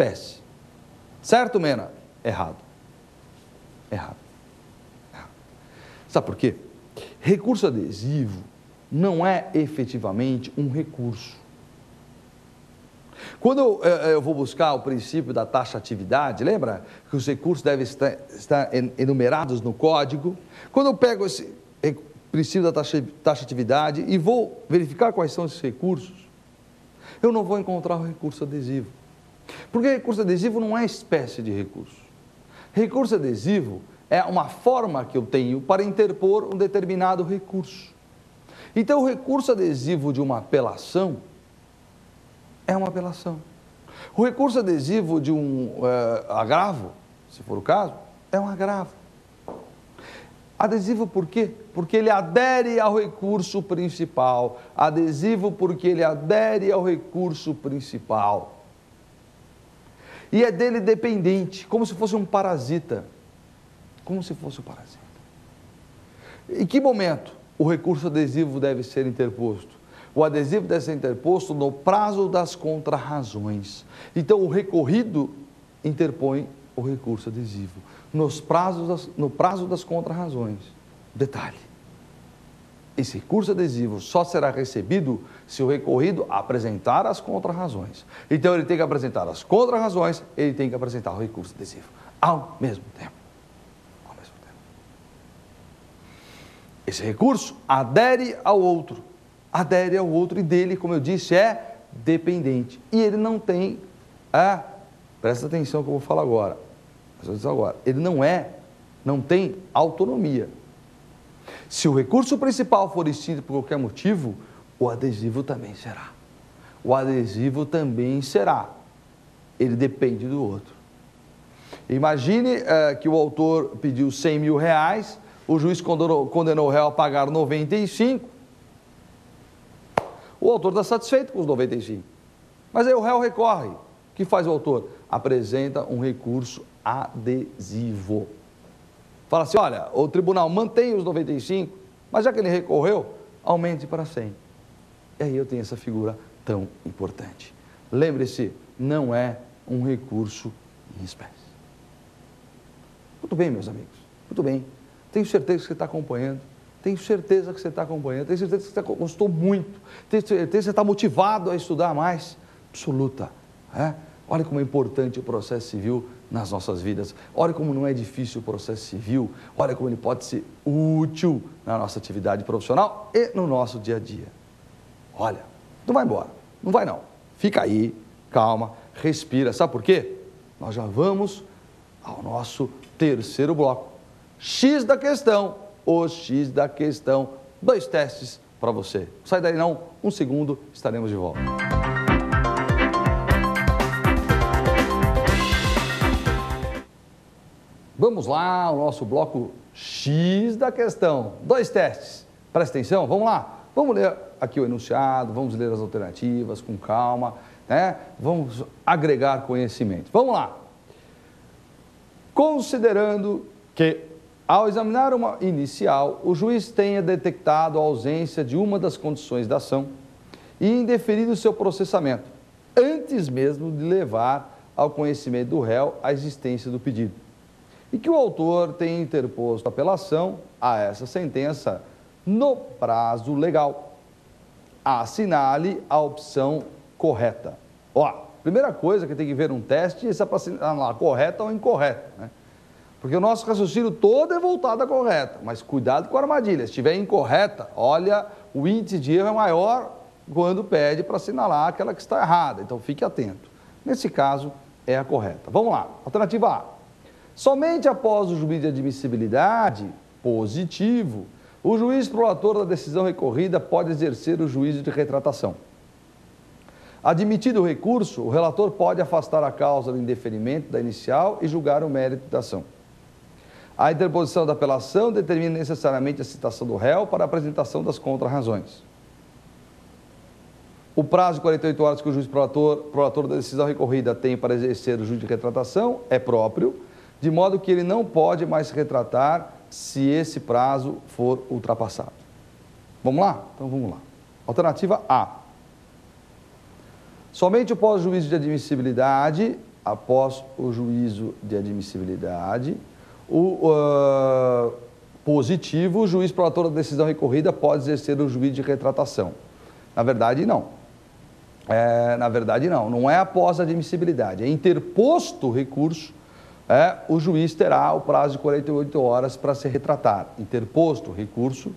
espécie. Certo, Mena? Errado. Errado. Errado. Sabe por quê? Recurso adesivo não é efetivamente um recurso. Quando eu vou buscar o princípio da taxatividade, lembra que os recursos devem estar enumerados no código? Quando eu pego esse princípio da taxatividade e vou verificar quais são esses recursos, eu não vou encontrar o recurso adesivo. Porque recurso adesivo não é espécie de recurso. Recurso adesivo é uma forma que eu tenho para interpor um determinado recurso. Então, o recurso adesivo de uma apelação é uma apelação. O recurso adesivo de um agravo, se for o caso, é um agravo. Adesivo por quê? Porque ele adere ao recurso principal. Adesivo porque ele adere ao recurso principal. E é dele dependente, como se fosse um parasita. Como se fosse um parasita. Em que momento o recurso adesivo deve ser interposto? O adesivo deve ser interposto no prazo das contrarrazões. Então, o recorrido interpõe o recurso adesivo no prazo das contrarrazões. Detalhe, esse recurso adesivo só será recebido se o recorrido apresentar as contrarrazões. Então, ele tem que apresentar as contrarrazões, ele tem que apresentar o recurso adesivo ao mesmo tempo. Ao mesmo tempo. Esse recurso adere ao outro e dele, como eu disse, é dependente. E ele não tem, presta atenção que eu vou falar agora, ele não tem autonomia. Se o recurso principal for extinto por qualquer motivo, o adesivo também será. O adesivo também será. Ele depende do outro. Imagine que o autor pediu 100 mil reais, o juiz condenou o réu a pagar 95, o autor está satisfeito com os 95. Mas aí o réu recorre. O que faz o autor? Apresenta um recurso adesivo. Fala assim, olha, o tribunal mantém os 95, mas já que ele recorreu, aumente para 100. E aí eu tenho essa figura tão importante. Lembre-se, não é um recurso em espécie. Muito bem, meus amigos, muito bem. Tenho certeza que você está acompanhando. Tenho certeza que você está acompanhando. Tenho certeza que você gostou muito. Tenho certeza que você está motivado a estudar mais. Absoluta. Olha como é importante o processo civil nas nossas vidas. Olha como não é difícil o processo civil. Olha como ele pode ser útil na nossa atividade profissional e no nosso dia a dia. Olha, não vai embora. Não vai não. Fica aí, calma, respira. Sabe por quê? Nós já vamos ao nosso terceiro bloco. X da questão. O X da questão. 2 testes para você. Sai daí não. 1 segundo, estaremos de volta. Vamos lá, o nosso bloco X da questão. 2 testes. Presta atenção, vamos lá. Vamos ler aqui o enunciado, vamos ler as alternativas com calma, né? Vamos agregar conhecimento. Vamos lá. Considerando que, ao examinar uma inicial, o juiz tenha detectado a ausência de uma das condições da ação e indeferido seu processamento, antes mesmo de levar ao conhecimento do réu a existência do pedido, e que o autor tenha interposto apelação a essa sentença no prazo legal, assinale a opção correta. Primeira coisa que tem que ver um teste é se é para assinalar correta ou incorreta, né? Porque o nosso raciocínio todo é voltado à correta, mas cuidado com a armadilha. Se estiver incorreta, olha, o índice de erro é maior quando pede para assinalar aquela que está errada. Então, fique atento. Nesse caso, é a correta. Vamos lá. Alternativa A. Somente após o juízo de admissibilidade positivo, o juiz prolator da decisão recorrida pode exercer o juízo de retratação. Admitido o recurso, o relator pode afastar a causa do indeferimento da inicial e julgar o mérito da ação. A interposição da apelação determina necessariamente a citação do réu para a apresentação das contrarrazões. O prazo de 48 horas que o juiz prolator da decisão recorrida tem para exercer o juízo de retratação é próprio, de modo que ele não pode mais se retratar se esse prazo for ultrapassado. Vamos lá? Então vamos lá. Alternativa A. Somente após o juízo de admissibilidade após o juízo de admissibilidade. Positivo, o juiz prolator da decisão recorrida pode exercer o juízo de retratação. Na verdade, não. Não é após a admissibilidade. É interposto o recurso, o juiz terá o prazo de 48 horas para se retratar. Interposto o recurso,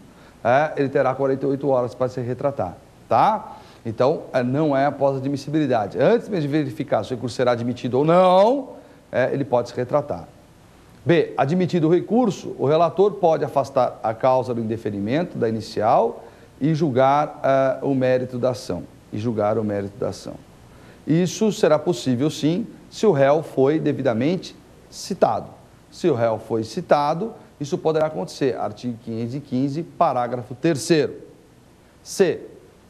ele terá 48 horas para se retratar, tá? Então, não é após a admissibilidade. Antes mesmo de verificar se o recurso será admitido ou não, ele pode se retratar. B. Admitido o recurso, o relator pode afastar a causa do indeferimento da inicial e julgar o mérito da ação. Isso será possível, sim, se o réu foi devidamente citado. Se o réu foi citado, isso poderá acontecer. Artigo 515, parágrafo 3º. C.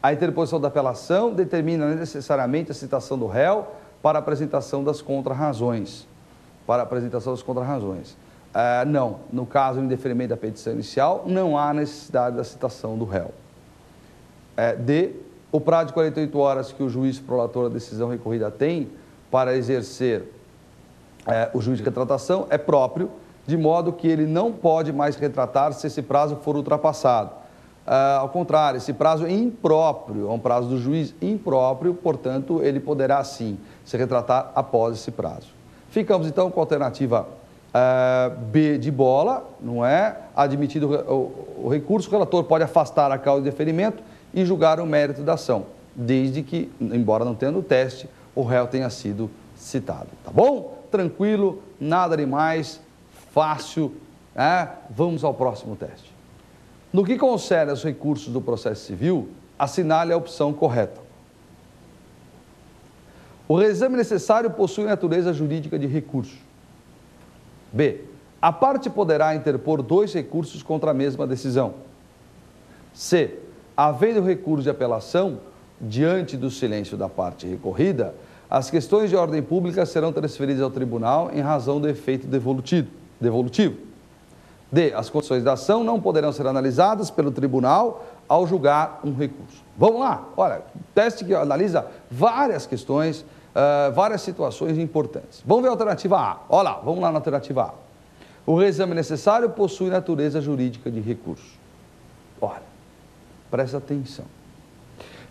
A interposição da apelação determina necessariamente a citação do réu para a apresentação das contrarrazões. Não, no caso do indeferimento da petição inicial, não há necessidade da citação do réu. D. O prazo de 48 horas que o juiz prolator da decisão recorrida tem para exercer o juízo de retratação é próprio, de modo que ele não pode mais retratar se esse prazo for ultrapassado. Ao contrário, esse prazo é impróprio, é um prazo do juiz impróprio, portanto, ele poderá, sim, se retratar após esse prazo. Ficamos, então, com a alternativa B de bola, não é? Admitido o recurso, o relator pode afastar a causa de deferimento e julgar o mérito da ação, desde que, embora não tenha no teste, o réu tenha sido citado. Tá bom? Tranquilo, nada demais, fácil. Vamos ao próximo teste. No que concerne aos recursos do processo civil, assinale a opção correta. O reexame necessário possui natureza jurídica de recurso. B. A parte poderá interpor 2 recursos contra a mesma decisão. C. Havendo recurso de apelação, diante do silêncio da parte recorrida, as questões de ordem pública serão transferidas ao tribunal em razão do efeito devolutivo. D. As condições da ação não poderão ser analisadas pelo tribunal ao julgar um recurso. Vamos lá? Olha, teste que analisa várias questões, várias situações importantes. Vamos ver a alternativa A. Olha lá, vamos lá na alternativa A. O reexame necessário possui natureza jurídica de recurso. Olha, presta atenção.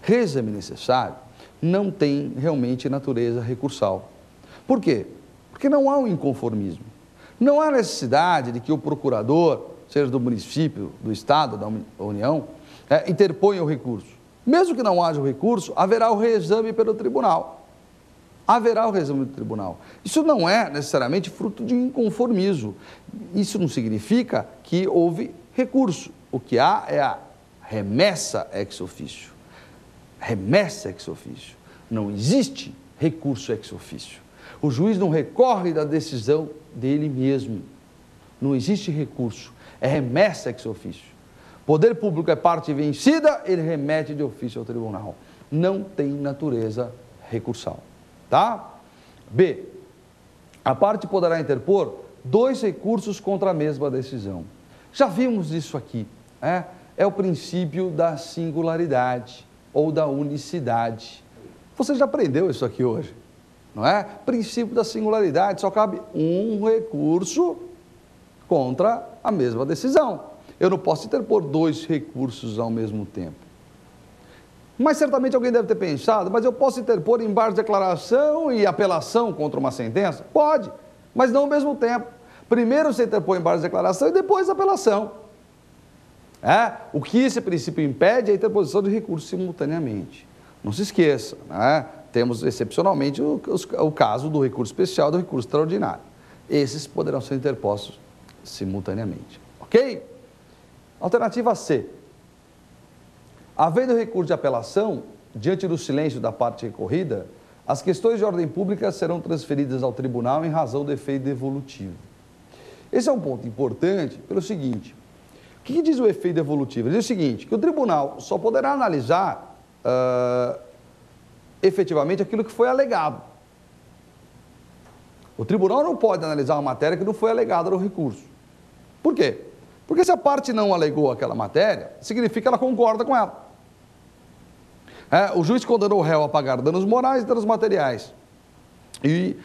Reexame necessário não tem realmente natureza recursal. Por quê? Porque não há um inconformismo. Não há necessidade de que o procurador, seja do município, do Estado, da União, interponha o recurso. Mesmo que não haja o recurso, haverá o reexame pelo tribunal. Isso não é necessariamente fruto de inconformismo. Isso não significa que houve recurso. O que há é a remessa ex officio. Não existe recurso ex officio. O juiz não recorre da decisão dele mesmo. Não existe recurso. É remessa ex officio. Poder público é parte vencida, ele remete de ofício ao tribunal. Não tem natureza recursal. Tá? B. A parte poderá interpor 2 recursos contra a mesma decisão. Já vimos isso aqui. É o princípio da singularidade ou da unicidade. Você já aprendeu isso aqui hoje, não é? Princípio da singularidade, só cabe um recurso contra a mesma decisão. Eu não posso interpor 2 recursos ao mesmo tempo. Mas certamente alguém deve ter pensado, mas eu posso interpor embargo de declaração e apelação contra uma sentença? Pode, mas não ao mesmo tempo. Primeiro você interpõe embargo de declaração e depois apelação. O que esse princípio impede é a interposição de recursos simultaneamente. Não se esqueça, temos excepcionalmente o caso do recurso especial e do recurso extraordinário. Esses poderão ser interpostos simultaneamente. Ok? Alternativa C. Havendo recurso de apelação, diante do silêncio da parte recorrida, as questões de ordem pública serão transferidas ao tribunal em razão do efeito devolutivo. Esse é um ponto importante pelo seguinte: o que diz o efeito devolutivo? Ele diz o seguinte, que o tribunal só poderá analisar efetivamente aquilo que foi alegado. O tribunal não pode analisar uma matéria que não foi alegada no recurso. Por quê? Porque se a parte não alegou aquela matéria, significa que ela concorda com ela. O juiz condenou o réu a pagar danos morais e danos materiais. E